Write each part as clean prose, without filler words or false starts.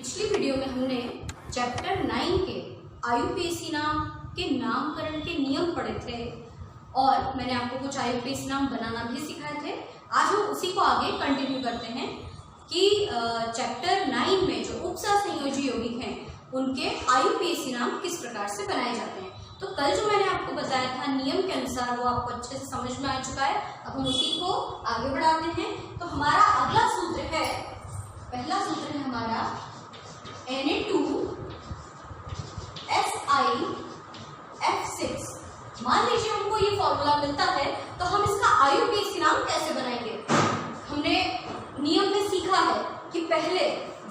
पिछली वीडियो में हमने चैप्टर 9 के आयुपेशी नाम के नामकरण के नियम पढ़े थे और मैंने आपको कुछ आयुपेशी नाम बनाना भी सिखाए थे। आज हम उसी को आगे कंटिन्यू करते हैं कि चैप्टर 9 में जो उपसंयोजी यौगिक हैं उनके आयुपेशी नाम किस प्रकार से बनाए जाते हैं। तो कल जो मैंने आपको बताया था नियम के अनुसार वो आपको अच्छे से समझ में आ चुका है। अब हम उसी को आगे बढ़ाते हैं। तो हमारा अगला सूत्र है, पहला सूत्र है हमारा Na2SiF6। मान लीजिए हमको ये फॉर्मूला मिलता है तो हम इसका आयुपेशी नाम कैसे बनाएंगे। हमने नियम में सीखा है कि पहले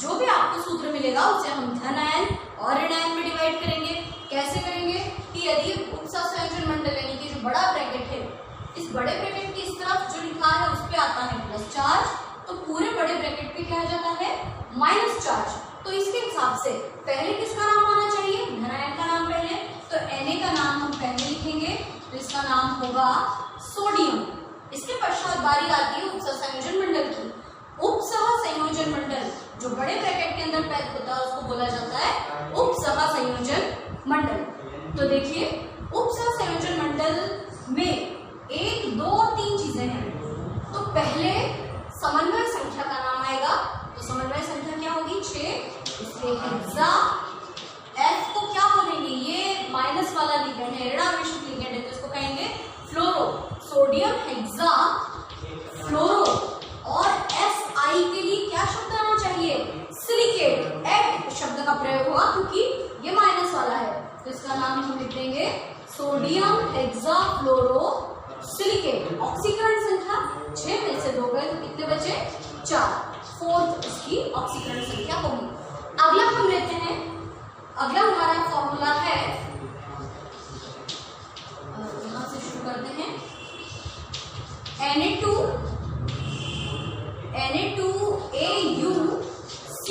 जो भी आपको सूत्र मिलेगा उसे हम धन आयन और ऋण आयन में डिवाइड करेंगे। कैसे करेंगे कि यदि उपसंयोजन मंडल यानी कि जो बड़ा ब्रैकेट है, इस बड़े ब्रैकेट की इस तरफ जो लिखा है उस पे आता है प्लस चार्ज, तो पूरे बड़े ब्रैकेट पे क्या आ जाता है माइनस चार्ज। तो इसके हिसाब से पहले किसका नाम आना चाहिए, धन आयन का नाम पहले। तो Na का नाम हम पहले लिखेंगे तो इसका नाम होगा सोडियम। इसके पश्चात बारी आती है उपसंयोजन मंडल की। उपसंयोजन मंडल जो बड़े ब्रैकेट के अंदर पैक होता है उसको बोला जाता है उपसंयोजन मंडल। तो देखिए उपसंयोजन मंडल में 1, 2, 3 चीजें हैं। तो पहले समन्वय संख्या का नाम आएगा। तो समन्वय संख्या क्या होगी 6, इसलिए हेक्सा। F को क्या बोलेंगे, ये माइनस वाला लिगेंड है, ऋणावेशित लिगेंड है, तो इसको कहेंगे फ्लोरो, सोडियम हेक्सा फ्लोरो। और Si के लिए क्या शब्द आना चाहिए, सिलिकेट। एट शब्द का प्रयोग हुआ क्योंकि ये माइनस वाला है, तो इसका नाम हम लिख देंगे सोडियम हेक्सा फ्लोरो सिलिकेट। ऑक्सीकरण संख्या 6 में से 2 गए तो कितने बचे 4, 4th इसकी ऑक्सीकरण संख्या होगी। अगला हम लेते हैं, अगला हमारा फॉर्मूला है, यहां से शुरू करते हैं Na2AuCl3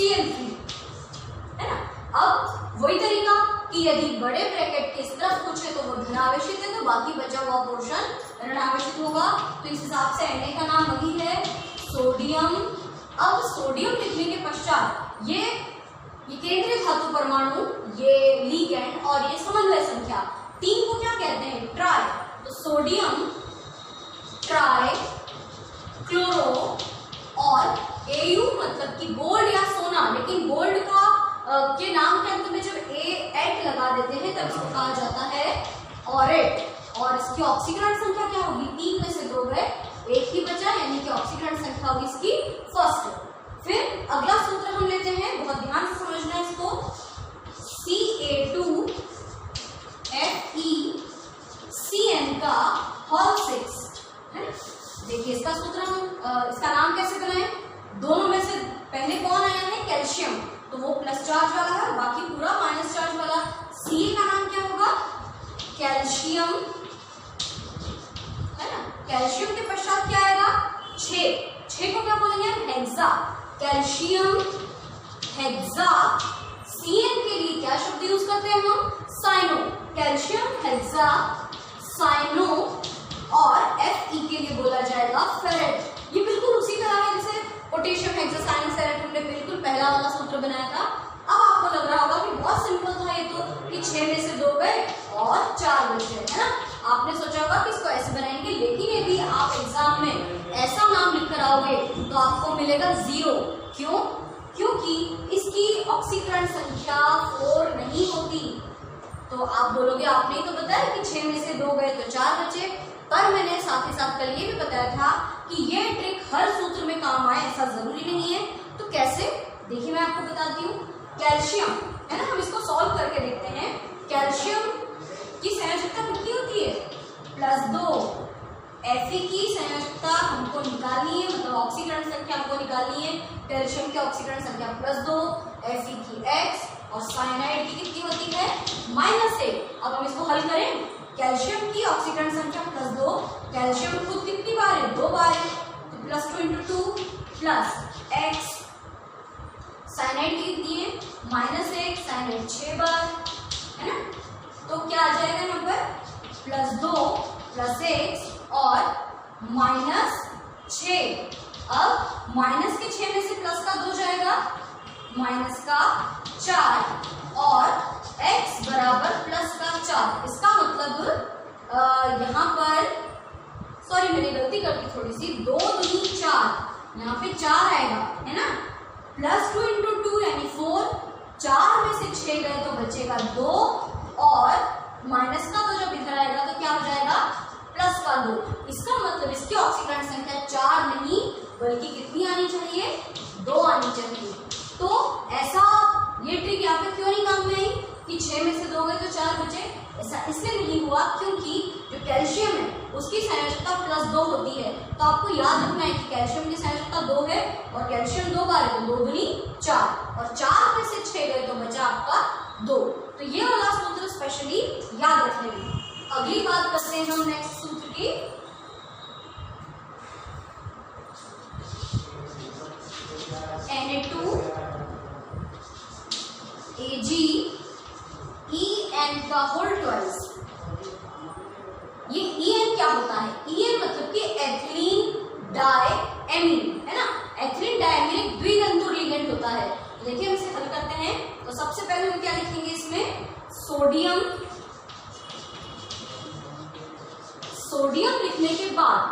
है ना। अब वही तरीका कि यदि बड़े ब्रैकेट के इस तरफ कुछ है तो वो धनावेशित है, तो बाकी बचा हुआ पोर्शन ऋणावेशित होगा। तो इस हिसाब से Na का नाम वही है सोडियम। अब सोडियम लिखने के पश्चात ये केंद्रीय धातु परमाणु, ये लिगेंड और ये समन्वय संख्या 3 को क्या कहते हैं, ट्राई। तो सोडियम ट्राई क्लोरो और Au मतलब कि गोल्ड या सोना, लेकिन गोल्ड का के नाम के अंत में जब एट लगा देते हैं तब इसको कहा जाता है ऑरेट। और इसकी ऑक्सीकरण संख्या क्या होगी, 3 में से 2 गए, 1 ही बचा, यानी कि ऑक्सीकरण संख्या होगी इसकी फर्स्ट। फिर अगला सूत्र हम लेते हैं, बहुत ध्यान से समझना है इसको, Ca2FeCN का होल 6 है। देखिए इसका सूत्र हम इसका नाम कैसे बनाएं, दोनों में से पहले कौन आया है कैल्शियम, तो वो प्लस चार्ज वाला है, बाकी पूरा माइनस चार्ज वाला। सी का नाम क्या होगा कैल्शियम है ना। कैल्शियम के पश्चात क्या आएगा 6 को क्या बोलेंगे हेक्सा, कैल्शियम हेक्सा। Cn के लिए क्या शब्द यूज करते हैं हम, साइनो, कैल्शियम हेक्सा साइनो। और Fe के लिए बोला जाएगा फेरेट। ये बिल्कुल उसी तरह है जैसे पोटेशियम हेक्सासाइन फेरेट हमने बिल्कुल पहला वाला सूत्र बनाया था। अब आपको लग रहा होगा कि बहुत सिंपल था ये तो, कि 6 में से 2 गए और 4 बचे है ना। आपने सोचा होगा कि इसको ऐसे बनाएंगे, लेकिन यदि आप एग्जाम में ऐसा नाम लिख कर आओगे तो आपको मिलेगा 0। क्यों, क्योंकि इसकी ऑक्सीकरण संख्या 4 नहीं होती। तो आप बोलोगे आपने ही तो बताया कि 6 में से 2 गए तो 4 बचे, पर मैंने साथ ही साथ कल ये भी बताया था कि ये ट्रिक हर सूत्र में काम आए ऐसा जरूरी नहीं है। तो कैसे, देखिए मैं आपको बताती हूँ। कैल्शियम है ना, हम इसको सॉल्व करके देखते हैं। कैल्शियम की संयोजकता कितनी होती है +2। Fe की संयोजकता हमको निकालनी है, मतलब ऑक्सीकरण संख्या हमको निकालनी है। कैल्शियम की ऑक्सीकरण संख्या +2, Fe की X और साइनाइड की कितनी होती है -1। अब हम इसको हल करें, कैल्शियम की ऑक्सीकरण संख्या +2, कैल्शियम खुद कितनी बार है 2 बार है, तो +2 × 2 प्लस X। साइनाइड की कितनी है -1, साइनाइड 6 बार है ना। तो क्या आ जाएगा नंबर +2 + X और -6। अब माइनस के 6 में से प्लस का 2 जाएगा, माइनस का 4 और x बराबर प्लस का 4। इसका मतलब यहाँ पर सॉरी मैंने गलती कर दी थोड़ी सी, 2 दूनी 4, यहाँ पे 4 आएगा है ना, प्लस 2 इंटू 2 यानी 4, 4 में से 6 गए तो बचेगा 2 और माइनस का तो जब इधर आएगा तो क्या हो जाएगा प्लस का 2। इसका मतलब इसकी ऑक्सीकरण संख्या 4 नहीं बल्कि कितनी आनी चाहिए, 2 आनी चाहिए। तो ऐसा ये ट्रिक यहाँ पे क्यों नहीं काम में आई कि 6 में से 2 गए तो 4 बचे, ऐसा इसलिए नहीं हुआ क्योंकि जो कैल्शियम है उसकी संयोजकता +2 होती है। तो आपको याद रखना है कि कैल्शियम की संयोजकता 2 है और कैल्शियम 2 बार है तो 2 दूनी 4 और 4 में से 6 गए तो बचा आपका 2। तो ये वाला सूत्र स्पेशली याद रखने में। अगली बात करते हैं हम नेक्स्ट सूत्र की। Na2 AgEn का होल ट्वाइस। ये En क्या होता है, En मतलब कि एथिलीन डायएमीन है ना। एथिलीन डायएमीन एक द्वितंतुर लिगेंड होता है। देखिए हम इसे हल करते हैं तो सबसे पहले हम क्या लिखेंगे, इसमें सोडियम लिखने के बाद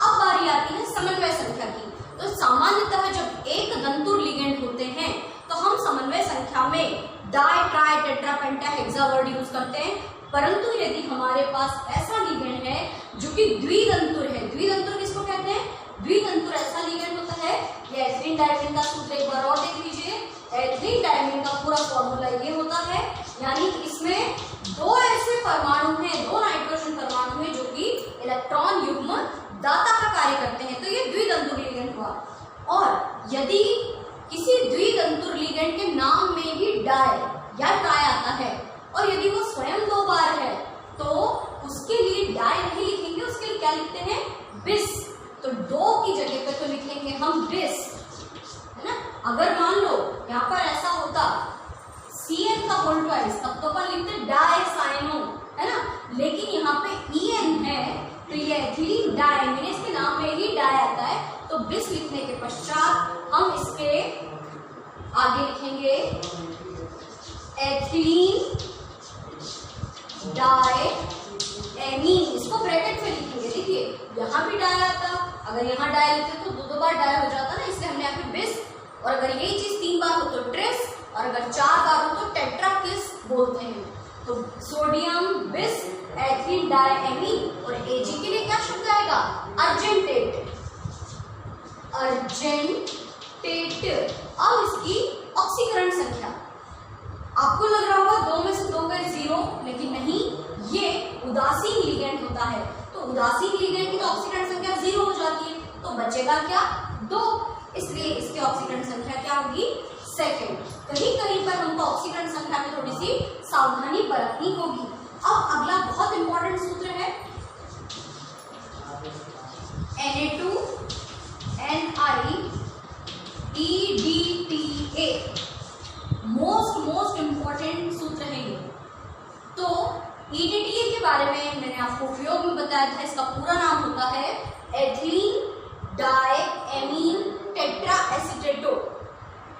अब बारी आती है समन्वय संख्या की। तो सामान्यतः जब एक दंतुर लिगेंड होते हैं तो हम समन्वय संख्या में डाई ट्राई टेट्रा पेंटा हेक्सा वर्ड यूज करते हैं, परंतु यदि हमारे पास ऐसा लिगेंड है जो कि द्विदंतुर है, द्विदंतुर किसको कहते हैं, द्विदंतुर ऐसा लिगेंड होता है। ये एथिलीन डायमीन का सूत्र एक बार और देख लीजिए। एथिलीन डायमीन का पूरा फॉर्मूला ये होता है, यानी इसमें 2 ऐसे परमाणु हैं, 2 नाइट्रोजन परमाणु हैं जो कि इलेक्ट्रॉन युग्म दाता का कार्य करते हैं। तो ये द्विदंतुर लिगेंड हुआ। और यदि किसी द्विदंतुर लिगेंड के नाम में ही डाई या ट्राई आता है और यदि वो स्वयं 2 बार है तो उसके लिए डाई नहीं लिखेंगे, उसके लिए क्या लिखते हैं, बिस। तो 2 की जगह पे तो लिखेंगे हम बिस, है ना। अगर मान लो यहाँ पर ऐसा होता Cn का होल ट्वाइस तब तो अपन लिखते डायसाइनो, है ना। लेकिन यहाँ पे En है तो ये एथिलीन डायमीन, इसके नाम में ही डाई आता है तो बिस लिखने के पश्चात हम इसके आगे लिखेंगे एथिलीन डायएमीन, इसको ब्रैकेट में लिखेंगे। देखिए यहाँ भी डाई आता, अगर यहाँ डाई लिखते तो 2 बार डाई हो जाता ना, इसलिए हमने यहाँ पे बिस, और अगर यही चीज 3 बार हो तो ट्रिस, और अगर 4 बार हो तो टेट्रा किस बोलते हैं। तो सोडियम बिस एथिलीन डायएमीन। और Ag के लिए क्या शब्द आएगा, अर्जेंटेट, अर्जेंटेट। अब इसकी ऑक्सीकरण संख्या, आपको लग रहा होगा 2 में से 2 गए 0, लेकिन नहीं, ये उदासीन लिगेंड होता है। तो उदासीन लिगेंड की तो ऑक्सीकरण संख्या 0 हो जाती है, तो बचेगा क्या, 2। इसलिए इसकी ऑक्सीकरण संख्या क्या होगी, सेकंड। कहीं कहीं पर हमको ऑक्सीकरण संख्या में थोड़ी सी सावधानी बरतनी होगी। अब अगला बहुत इंपॉर्टेंट सूत्र है Na2 NiEDTA, मोस्ट इंपॉर्टेंट सूत्र है ये। तो EDTA के बारे में मैंने आपको उपयोग में बताया था, इसका पूरा नाम होता है ethylene diamine tetra acetato.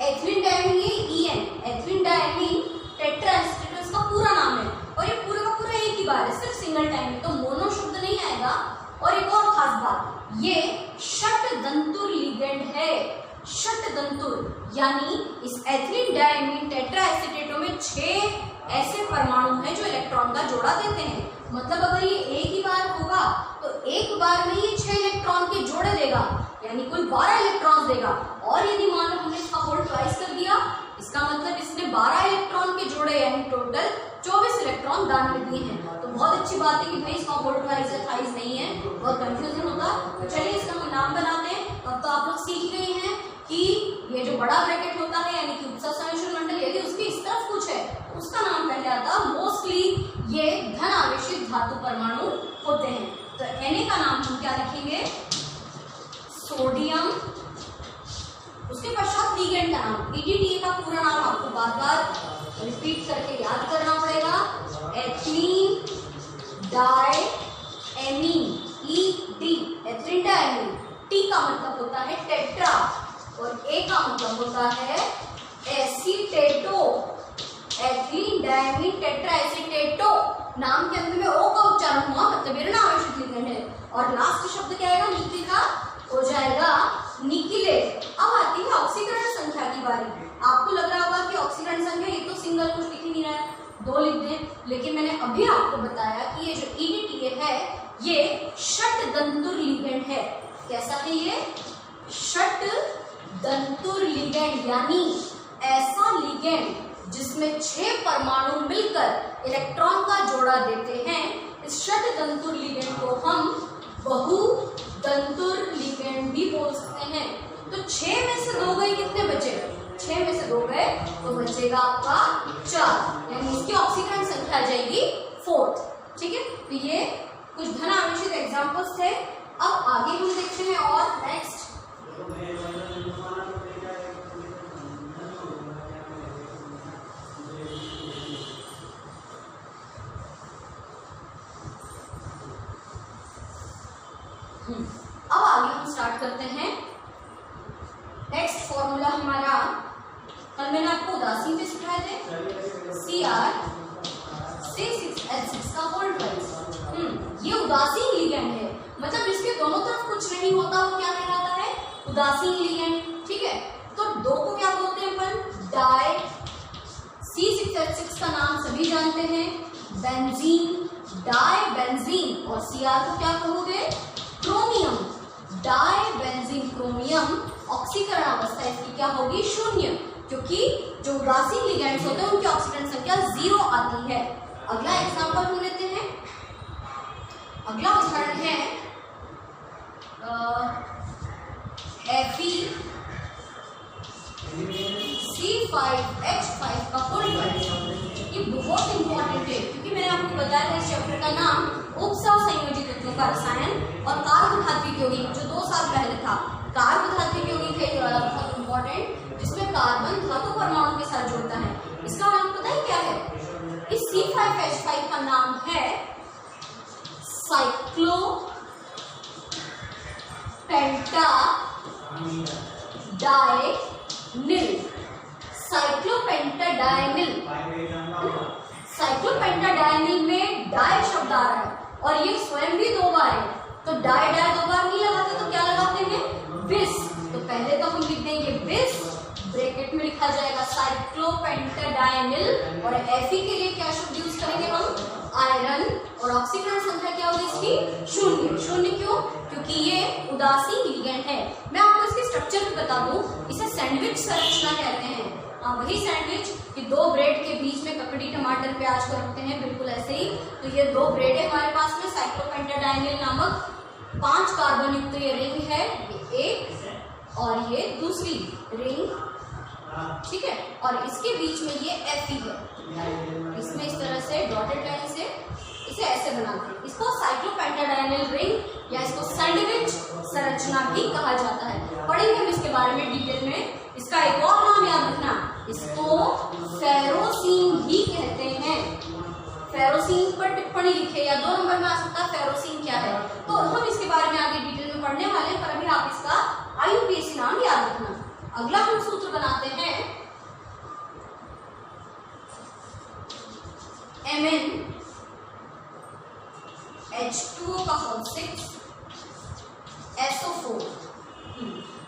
Ethylene diamine En, ethylene diamine tetra acetato इसका पूरा नाम है। और ये पूरा का पूरा एक ही बार है, सिर्फ सिंगल टाइम, तो मोनो शब्द नहीं आएगा। और एक और खास बात, ये षटदंतुर लिगेंड है, षटदंतुर, यानी इस एथिलीन डायएमीन टेट्रा एसीटेटो में 6 ऐसे परमाणु हैं जो इलेक्ट्रॉन का जोड़ा देते हैं। मतलब अगर ये एक ही बार होगा तो एक बार में ये 6 इलेक्ट्रॉन के जोड़े देगा, यानी कुल 12 इलेक्ट्रॉन देगा। और यदि मान लो हमने इसका होल ट्वाइस कर दिया, इसका मतलब इसने 12 इलेक्ट्रॉन के जोड़े यानी टोटल 24 इलेक्ट्रॉन दान में दिए हैं। तो बहुत अच्छी बात है कि भाई इसका होल ट्वाइस है, थाइस नहीं है, बहुत कंफ्यूजन होता। तो चलिए इसका हम नाम बनाते हैं। अब तो आप लोग सीख गए हैं कि ये जो बड़ा ब्रैकेट होता है यानी कि उपसर्ग संयोजन मंडल, यदि उसके इस तरफ कुछ है उसका नाम पहले आता। मोस्टली ये धन आवेशित धातु परमाणु होते हैं। तो Na का नाम हम क्या लिखेंगे, सोडियम, उसके पश्चात लिगेंड का नाम। EDTA का पूरा नाम आपको बार बार रिपीट करके याद करना पड़ेगा, एथिलीन डायएमीन, ED एथिलीन डायएमीन। T का मतलब होता है टेट्रा और A का मतलब होता है एसीटेटो, एथिलीन डायमीन टेट्रा एसीटेटो, नाम के अंत में ओ का उच्चारण हुआ, मतलब ये ऋणावेशित लिगेंड है। और लास्ट शब्द क्या आएगा, निकी का हो जाएगा निकिलेट। अब आती है ऑक्सीकरण संख्या की बारी। आपको लग रहा होगा कि ऑक्सीकरण संख्या ये तो सिंगल, कुछ लिख ही नहीं रहा है, 2 लिख दें, लेकिन मैंने अभी आपको बताया कि ये जो EDTA है ये षटदंतुर लिगेंड है। कैसा है ये, षटदंतुर लिगेंड, यानी ऐसा लिगेंड जिसमें 6 परमाणु मिलकर इलेक्ट्रॉन का जोड़ा देते हैं। इस षटदंतुर लिगेंड को हम बहुदंतुर लिगेंड भी बोल सकते हैं। तो 6 में से 2 गए, कितने बचे, 6 में से 2 गए तो बचेगा आपका 4, यानी इसकी ऑक्सीकरण संख्या आ जाएगी 4th। ठीक है, तो ये कुछ धन आवेशित एग्जांपल्स थे। अब आगे हम देखते हैं और नेक्स्ट अब आगे हम स्टार्ट करते हैं। नेक्स्ट फॉर्मूला हमारा, कल मैंने आपको उदासीन पे सिखाए थे, Cr(C6H6) का होल ट्वाइस। ये उदासीन लिगेंड है, मतलब इसके दोनों तरफ कुछ नहीं होता, वो क्या कहलाता है, उदासीन लिगेंड। ठीक है, तो 2 को क्या बोलते हैं अपन, डाई। C6H6 का नाम सभी जानते हैं, बेंजीन, डाई बेंजीन। और Cr को क्या कहोगे, क्रोमियम, डाई बेंजीन क्रोमियम। ऑक्सीकरण अवस्था इसकी क्या होगी, 0, क्योंकि जो उदासीन लिगेंड्स होते हैं उनकी ऑक्सीकरण संख्या 0 आती है। अगला एग्जांपल हम लेते हैं। अगला उदाहरण है C5H5 का होल ट्वाइस। ये बहुत इंपॉर्टेंट है, क्योंकि मैंने आपको बताया था इस चैप्टर का नाम उपसव संयोजी तत्वों का रसायन और कार्बोधात्विक यौगिक, जो 2 साल पहले था। कार्बोधात्विक यौगिक है ये वाला बहुत इंपॉर्टेंट, जिसमें कार्बन धातु परमाणु के साथ जुड़ता है। इसका नाम पता है क्या है, इस C5H5 का नाम है साइक्लो पेंटा डायनिल। साइक्लोपेंटाडायनिल, साइक्लोपेंटाडायनिल में डाई शब्द आ रहा है और ये स्वयं भी 2 बार है, तो डाई डाई 2 बार नहीं लगाते तो क्या लगाते हैं, बिस। तो पहले तो हम लिख देंगे बिस, ब्रैकेट में लिखा जाएगा साइक्लोपेंटाडायनिल, और Fe के लिए क्या शब्द यूज करेंगे हम, आयरन। और ऑक्सीकरण संख्या क्या होगी इसकी, 0। 0 क्यों, क्योंकि ये उदासीन लिगेंड है। मैं आपको इसके स्ट्रक्चर भी बता दूं, इसे सैंडविच संरचना कहते हैं। वही सैंडविच कि 2 ब्रेड के बीच में ककड़ी टमाटर प्याज को रखते हैं, बिल्कुल ऐसे ही। तो ये 2 ब्रेड है हमारे पास में, साइक्लोपेंटाडायनिल नामक 5 कार्बन युक्त ये रिंग है, ये एक और ये दूसरी रिंग। ठीक है, और इसके बीच में ये Fe है, इसमें इस तरह से डॉटेड लाइन से इसे ऐसे बनाते हैं। इसको साइक्लोपेंटाडायनिल रिंग या इसको सैंडविच संरचना भी कहा जाता है। पढ़ेंगे हम इसके बारे में डिटेल में। इसका एक और नाम याद रखना, इसको फेरोसीन भी कहते हैं। फेरोसीन पर टिप्पणी लिखे या 2 नंबर में आ सकता है फेरोसीन क्या है, तो हम इसके बारे में आगे डिटेल में पढ़ने वाले हैं, पर अभी आप इसका IUPAC नाम याद रखना। अगला हम सूत्र बनाते हैं MnH2O का होल 6 SO4।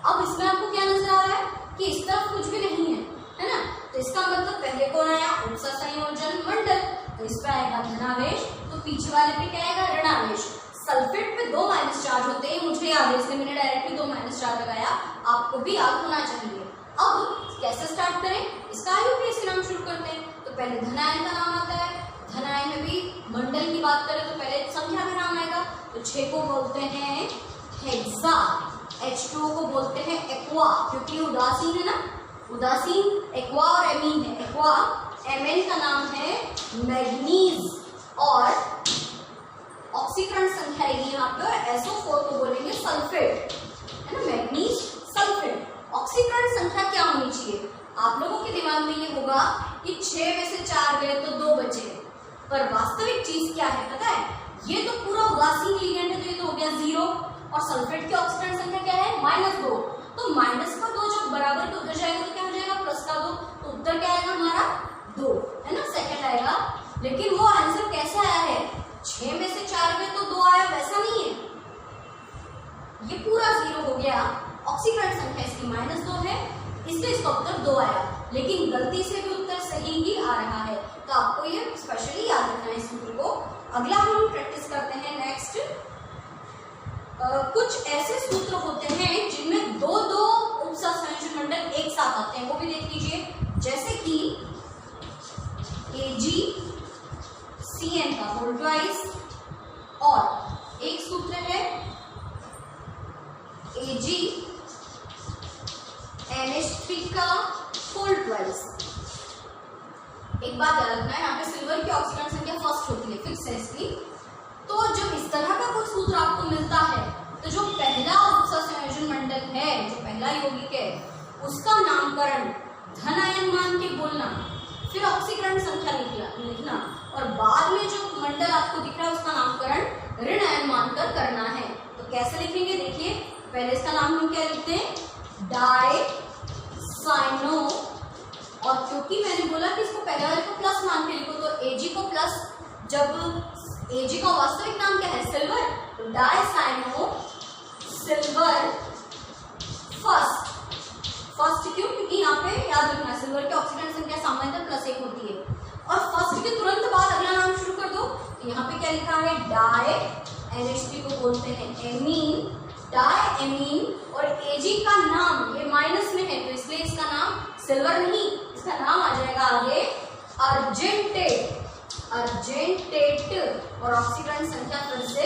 अब इसमें आपको क्या नजर आ रहा है कि इस तरफ कुछ भी नहीं है ना, तो इसका मतलब पहले कौन आया, उपसव संयोजन मंडल, तो इस पे आएगा धनावेश, तो पीछे वाले पे क्या आएगा, ऋणावेश। सल्फेट पे 2 माइनस चार्ज होते हैं, मुझे याद है इसलिए मैंने डायरेक्टली 2 माइनस चार्ज लगाया, आपको भी याद होना चाहिए। अब कैसे स्टार्ट करें, इसका IUPAC नाम शुरू करते हैं। तो पहले धनायन का नाम आता है, धनायन में भी मंडल की बात करें तो पहले संख्या का नाम आएगा, तो 6 को बोलते हैं हेक्सा, H2O को बोलते हैं एक्वा, क्योंकि उदासीन है ना, उदासीन एक्वा और एमीन है। एक्वा, Mn का नाम है मैग्नीज, और ऑक्सीकरण संख्या यहाँ पे SO4 को बोलेंगे सल्फेट, है ना, मैग्नीज सल्फेट। ऑक्सीकरण संख्या क्या होनी चाहिए, आप लोगों के दिमाग में ये होगा कि 6 में से 4 गए तो 2 बचे, पर वास्तविक चीज क्या है पता है, ये तो पूरा उदासीन लिगेंड है, तो ये तो हो गया 0, और सल्फेट की ऑक्सीकरण संख्या क्या है -2, तो -2 जब बराबर के उधर जाएगा तो क्या हो जाएगा, प्लस का बचा दो तो उत्तर क्या आएगा हमारा 2, है ना, सेकंड आएगा। लेकिन वो आंसर कैसे आया है, 6 में से 4 में तो 2 आया, वैसा नहीं है, ये पूरा 0 हो गया। ऑक्सीकरण संख्या इसकी -2 है, इसलिए इसका उत्तर 2 आया, लेकिन गलती से भी उत्तर सही ही आ रहा है। तो आपको ये स्पेशली याद रखना है इस सूत्र को। अगला हम प्रैक्टिस करते हैं नेक्स्ट। कुछ ऐसे सूत्र होते हैं जिनमें दो उपसंयोजन मंडल एक साथ आते हैं, वो भी देख लीजिए। जैसे कि AgCN का होल ट्वाइस, और एक सूत्र है AgNH3 का होल ट्वाइस। एक बात याद रखना है, यहाँ पे सिल्वर की ऑक्सीकरण संख्या फर्स्ट होती है, फिक्स है इसकी। तो जब इस तरह का कोई सूत्र आपको मिलता है तो जो पहला उपसंयोजन मंडल है, जो पहला यौगिक है, उसका नामकरण धन आयन मान के बोलना, फिर ऑक्सीकरण संख्या लिखना, और बाद में जो मंडल आपको दिख रहा है उसका नामकरण ऋण आयन मानकर करना है। तो कैसे लिखेंगे, देखिए पहले इसका नाम हम क्या लिखते हैं, डाई साइनो, और क्योंकि मैंने बोला कि इसको पहले वाले को प्लस मान के लिखो, तो Ag को प्लस, जब Ag का वास्तविक नाम क्या है, सिल्वर, तो डाई साइनो सिल्वर फर्स्ट क्यों, क्योंकि यहाँ पे याद रखना सिल्वर की ऑक्सीकरण संख्या सामान्यतः +1 होती है, और फर्स्ट के तुरंत बाद अगला नाम शुरू कर दो। तो यहाँ पे क्या लिखा है, डाई, NH3 को बोलते हैं एमीन, डाई एमीन, और Ag का नाम ये माइनस में है तो इसलिए इसका नाम सिल्वर नहीं, इसका नाम आ जाएगा आगे अर्जेंटेट, और ऑक्सीकरण संख्या फिर से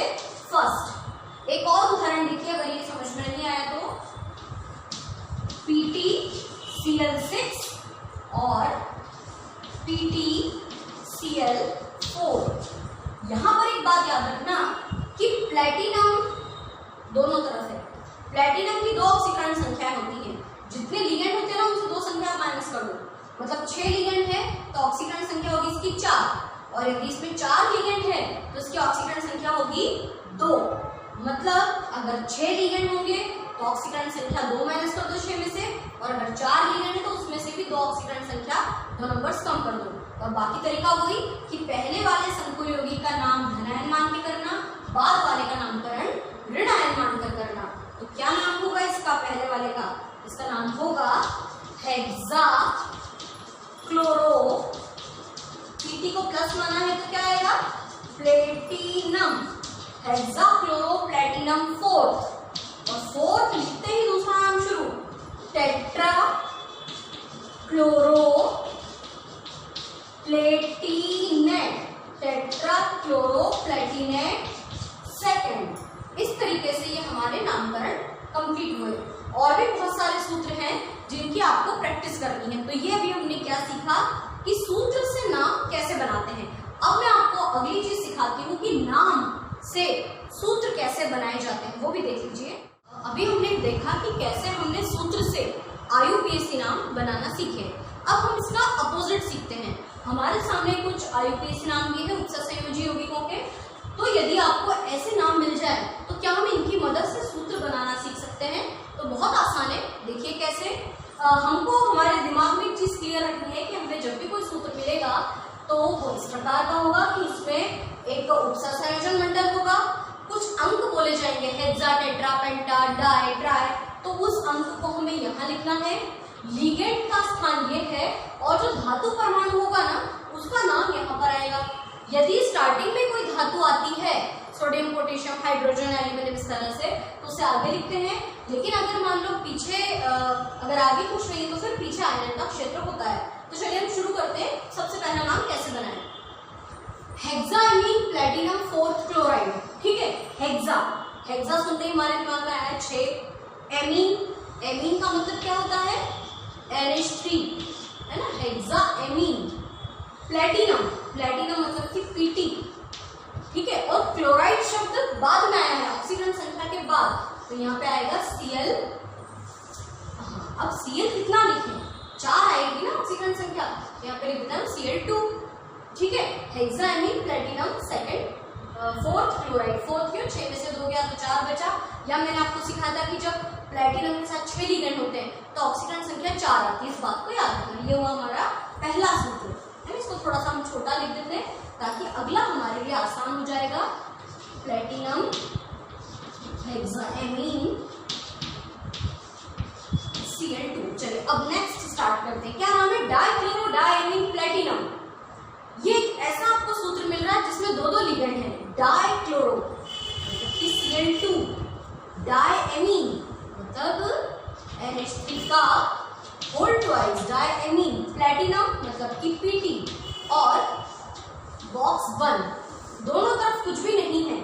फर्स्ट। एक और उदाहरण देखिए, अगर ये समझ में नहीं आया तो PtCl6 और PtCl4। यहां पर एक बात याद रखना कि प्लैटिनम दोनों तरफ है, प्लैटिनम की 2 ऑक्सीकरण संख्याएं होती हैं, जितने लिगेंड होते हैं ना उनसे 2 संख्या माइनस कर दो, मतलब 6 लिगेंड है तो ऑक्सीकरण संख्या होगी इसकी 4, और यदि इसमें 4 लिगेंड है तो इसकी ऑक्सीकरण संख्या होगी 2। मतलब अगर 6 लिगेंड होंगे तो ऑक्सीकरण संख्या 2 माइनस कर दो 6 में से, और अगर 4 लिगेंड है तो उसमें से भी 2 ऑक्सीकरण संख्या, 2 नंबर्स कम कर दो। और बाकी तरीका वही कि पहले वाले संकुल यौगिक का नाम धनायन मान के करना, बाद वाले का नामकरण ऋण आयन मानकर करना। तो क्या नाम होगा इसका, पहले वाले का, इसका नाम होगा हेक्सा क्लोरो, Pt को प्लस माना है तो क्या आएगा, platinum, hexa chloro platinum 4th, और 4th लिखते ही दूसरा नाम शुरू, tetra chloro Palatinate, tetra chloro Palatinate second. इस तरीके से ये हमारे नामकरण कंप्लीट हुए। और भी बहुत सारे सूत्र हैं जिनकी आपको प्रैक्टिस करनी है। तो ये अभी हमने क्या सीखा कि सूत्र से नाम कैसे बनाते हैं। अब मैं आपको अगली चीज सिखाती हूँ कि नाम से सूत्र कैसे बनाए जाते हैं, वो भी देख लीजिए। अभी हमने देखा कि कैसे हमने सूत्र से IUPAC नाम बनाना सीखे। अब हम इसका अपोजिट सीखते हैं। हमारे सामने कुछ IUPAC नाम दिए हैं उपसंयोजी यौगिकों के। तो यदि आपको ऐसे नाम मिल जाए तो क्या हम इनकी मदद से सूत्र बनाना सीख सकते हैं? तो बहुत आसान है, देखिए कैसे। हमको हमारे दिमाग में एक चीज क्लियर रखनी है कि हमें जब भी कोई सूत्र मिलेगा तो वो इस प्रकार का होगा कि इसमें एक उपसंयोजन मंडल होगा, कुछ अंक बोले जाएंगे, हेक्सा, टेट्रा, पेंटा, डाई, ट्राई। तो उस अंक को हमें यहाँ लिखना है, लिगेंड का स्थान ये है, और जो धातु परमाणु होगा ना उसका नाम यहाँ पर आएगा। यदि स्टार्टिंग में कोई धातु आती है, सोडियम, पोटेशियम, हाइड्रोजन, एल्यूमिनियम, इस तरह से, तो उसे आगे लिखते हैं। लेकिन अगर मान लो पीछे अगर आगे कुछ नहीं है तो फिर पीछे आयन का क्षेत्र होता है। तो चलिए हम शुरू करते हैं। सबसे पहला नाम कैसे बनाएं? हेक्सामीन प्लैटिनम 4th क्लोराइड, ठीक है। हेक्सा सुनते ही हमारे दिमाग में आया 6। एमीन का मतलब क्या होता है? NH3, है ना, हेक्सा एमीन। प्लैटिनम मतलब कि Pt, ठीक है। और क्लोराइड शब्द बाद में आया है, ऑक्सीजन संख्या के बाद, तो यहाँ पे आएगा Cl। अब Cl कितना लिखें? 4 आएगी ना ऑक्सीजन संख्या, यहाँ पे लिख देते हैं Cl2, ठीक है। Hexamine platinum second 4th chloride, 4th क्यों, 6 में से 2 गया तो 4 बचा। या मैंने आपको सिखाया था कि जब प्लेटिनम के साथ 6 लिगेंड होते हैं तो ऑक्सीकरण संख्या 4 आती है। इस बात को याद रखना। ये हुआ हमारा पहला सूत्र है। इसको थोड़ा सा हम छोटा लिख देते हैं ताकि अगला हमारे लिए आसान हो जाएगा। Platinum hexaamine Cl2। चलिए अब नेक्स्ट स्टार्ट करते हैं। क्या नाम है? डाइक्लोरोडायमीन प्लेटिनम। ये ऐसा आपको सूत्र मिल रहा है जिसमें दो दो लिगेंड है। डाइक्लोरो Cl2, डायमीन मतलब NH3 का होल ट्वाइस डायमीन, प्लेटिनम मतलब कि Pt और बॉक्स 1 दोनों तरफ कुछ भी नहीं है।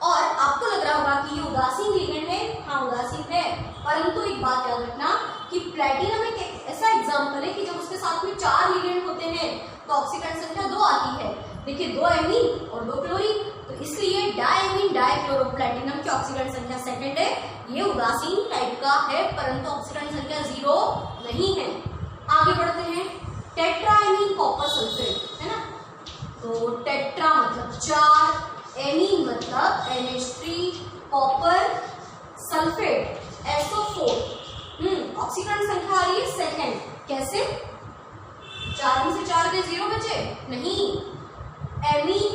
और आपको लग रहा होगा कि ये उदासीन लिगेंड है। हाँ उदासीन है, परंतु एक बात याद रखना कि प्लेटिनम एक ऐसा एग्जाम्पल है कि जब उसके साथ में 4 लिगेंड होते हैं तो ऑक्सीकरण संख्या 2 आती है। देखिए 2 एमीन और 2 क्लोरीन, तो इसलिए डायमीन डाइक्लोरो प्लेटिनम की ऑक्सीकरण संख्या सेकंड है। ये उदासीन टाइप का है परंतु ऑक्सीकरण संख्या 0 नहीं है। आगे बढ़ते हैं। टेट्राएमीन कॉपर सल्फेट है ना, तो टेट्रा मतलब 4, एमीन मतलब NH3 कॉपर सल्फेट SO4। ऑक्सीकरण संख्या आ रही है सेकंड। कैसे? 4 में से 4 के 0 बचे नहीं। एमीन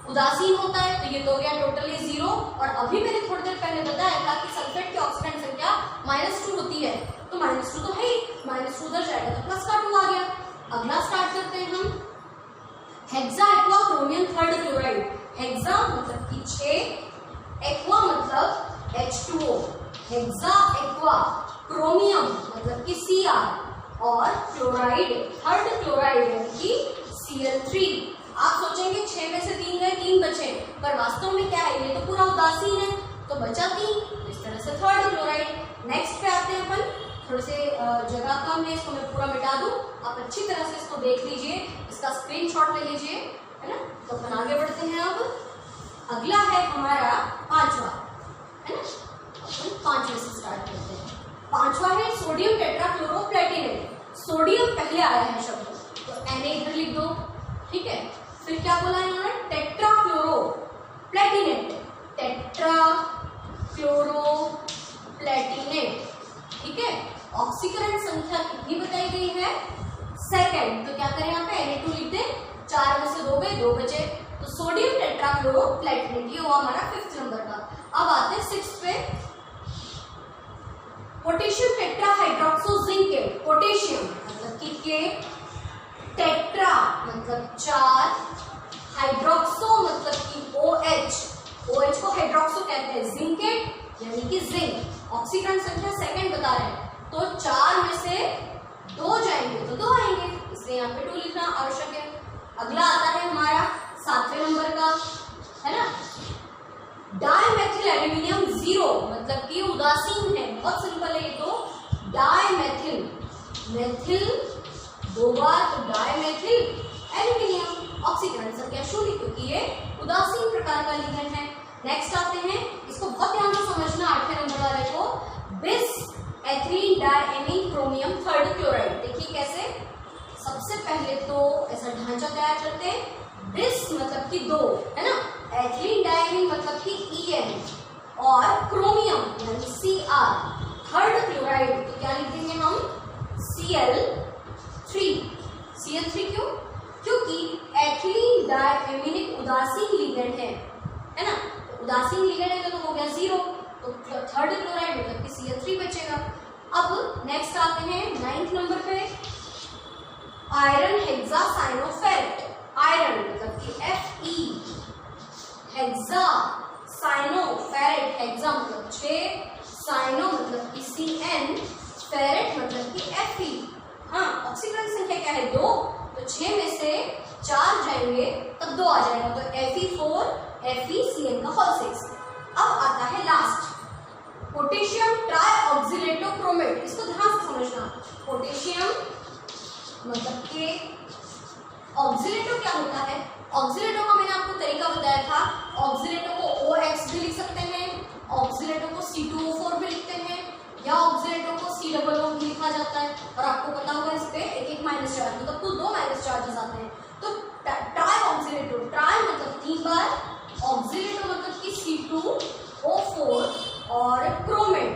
उदासीन होता है तो ये तो हो गया टोटली 0। और अभी मैंने थोड़ी देर पहले बताया था कि सल्फेट की ऑक्सीकरण संख्या -2 होती है, तो -2 तो है ही, -2 उधर जाएगा तो प्लस का 2 आ गया। अगला स्टार्ट करते हैं हम। Hexa aqua chromium third chloride. Hexa मतलब कि 6, एक्वा मतलब H2O। हेक्सा एक्वा, क्रोमियम मतलब कि Cr और क्लोराइड थर्ड क्लोराइड यानी कि Cl3। आप सोचेंगे 6 में से 3 गए 3 बचे, पर वास्तव में क्या है? ये तो पूरा उदासीन है तो बचा 3। इस तरह से थर्ड क्लोराइड। नेक्स्ट पे आते हैं अपन। थोड़े से जगह कम है, इसको मैं पूरा मिटा दूं। आप अच्छी तरह से इसको देख लीजिए, इसका स्क्रीनशॉट ले लीजिए, है ना। तो अपन आगे बढ़ते हैं। अब अगला है हमारा 5वां, है ना। अपन 5वें से स्टार्ट करते हैं। 5वां है सोडियम टेट्राक्लोरोप्लेटिनेट। सोडियम पहले आया है शब्द, तो Na इधर लिख दो, ठीक है। फिर क्या बोला इन्होंने? टेट्राक्लोरोप्लेटिनेट, टेट्राक्लोरोप्लेटिनेट, ठीक है। ऑक्सीकरण संख्या कितनी बताई गई है? सेकंड। तो क्या करें यहाँ पे? Na2 लिख दें। 4 में से 2 गए 2 बचे, तो सोडियम टेट्राक्लोरोप्लेटिनेट। ये हुआ हमारा 5th नंबर का। अब आते हैं 6th पे। पोटेशियम टेट्राहाइड्रोक्सोजिंकेट। पोटेशियम मतलब कि के, टेट्रा मतलब 4, हाइड्रोक्सो मतलब कि OH, OH को हाइड्रोक्सो कहते हैं, जिंकेट यानी कि जिंक। ऑक्सीकरण संख्या सेकंड बता रहे हैं, तो 4 में से 2 जाएंगे तो 2 आएंगे, इसलिए यहाँ पे 2 लिखना आवश्यक है। अगला आता है हमारा 7वें नंबर का, है ना। डाइमेथिल एल्यूमिनियम 0 मतलब कि उदासीन है, बहुत सिंपल है ये तो। डाइमेथिल, मेथिल 2 बार तो डाइमेथिल एल्यूमिनियम, ऑक्सीकरण संख्या 0 क्योंकि ये उदासीन प्रकार का लिगेंड है। नेक्स्ट आते हैं, इसको बहुत ध्यान से समझना 8वें नंबर वाले को। बिस एथीलीन डायमीन क्रोमियम थर्ड क्लोराइड। देखिए कैसे। सबसे पहले तो ऐसा ढांचा तैयार करते हैं। बिस मतलब कि 2, है ना। एथीलीन डायमीन मतलब कि En और क्रोमियम यानी Cr थर्ड क्लोराइड, तो क्या लिख देंगे हम? Cl3। Cl3 क्यों? क्योंकि एथीलीन डायमीन एक उदासीन लिगेंड है ना। तो उदासीन लिगेंड है तो हो गया 0, तो थर्ड क्लोराइड मतलब कि Cl3 बचेगा। अब नेक्स्ट आते हैं 9th नंबर पे। Iron hexacyanoferrate. आयरन मतलब कि Fe, हेक्सा साइनोफेरेट, हेक्सा मतलब 6, साइनो मतलब कि Cn, फेरेट मतलब कि Fe। हाँ ऑक्सीकरण संख्या क्या है? 2, तो 6 में से 4 जाएंगे तब 2 आ जाएगा, तो Fe4 FeCN का होल 6। अब आता है लास्ट, पोटेशियम ट्राइऑक्सिलेटोक्रोमेट। इसको ध्यान से समझना। पोटेशियम मतलब कि ऑक्सिलेटो क्या होता है? ऑक्सिलेटो का मैंने आपको तरीका बताया था। ऑक्सिलेटो को OX भी लिख सकते हैं, ऑक्सिलेटो को C2O4 भी लिखते हैं, या ऑक्सिलेटो को COO भी लिखा जाता है। और आपको पता होगा इस पे एक माइनस चार्ज, मतलब कुल 2 माइनस चार्जेस आते हैं। तो ट्राइऑक्सिलेटो, ट्राई मतलब 3 बार, ऑक्सिलेटो मतलब कि C2O4 और क्रोमेट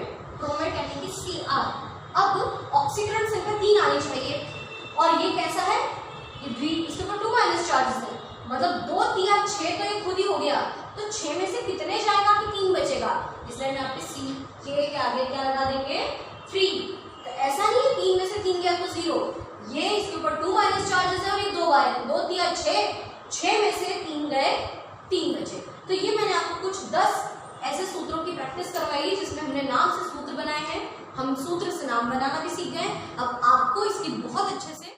आनी चाहिए। और ये कैसा है, ये इसके ऊपर 2 माइनस चार्जेस है, मतलब 2 तिया 6 तो ये खुद ही हो गया, तो 6 में से कितने जाएगा कि 3 बचेगा, इसलिए मैं आपके सी के आगे क्या लगा देंगे 3। तो ऐसा नहीं है 3 में से 3 गया तो 0, ये इसके ऊपर 2 माइनस चार्जेस है और ये 2 बार है, 2 तिया 6 में से 3 गए 3 बचे। तो ये मैंने आपको कुछ 10 ऐसे सूत्रों की प्रैक्टिस करवाई जिसमें हमने नाम से सूत्र बनाए हैं, हम सूत्र से नाम बनाना भी सीख गए। अब आपको इसकी बहुत अच्छे से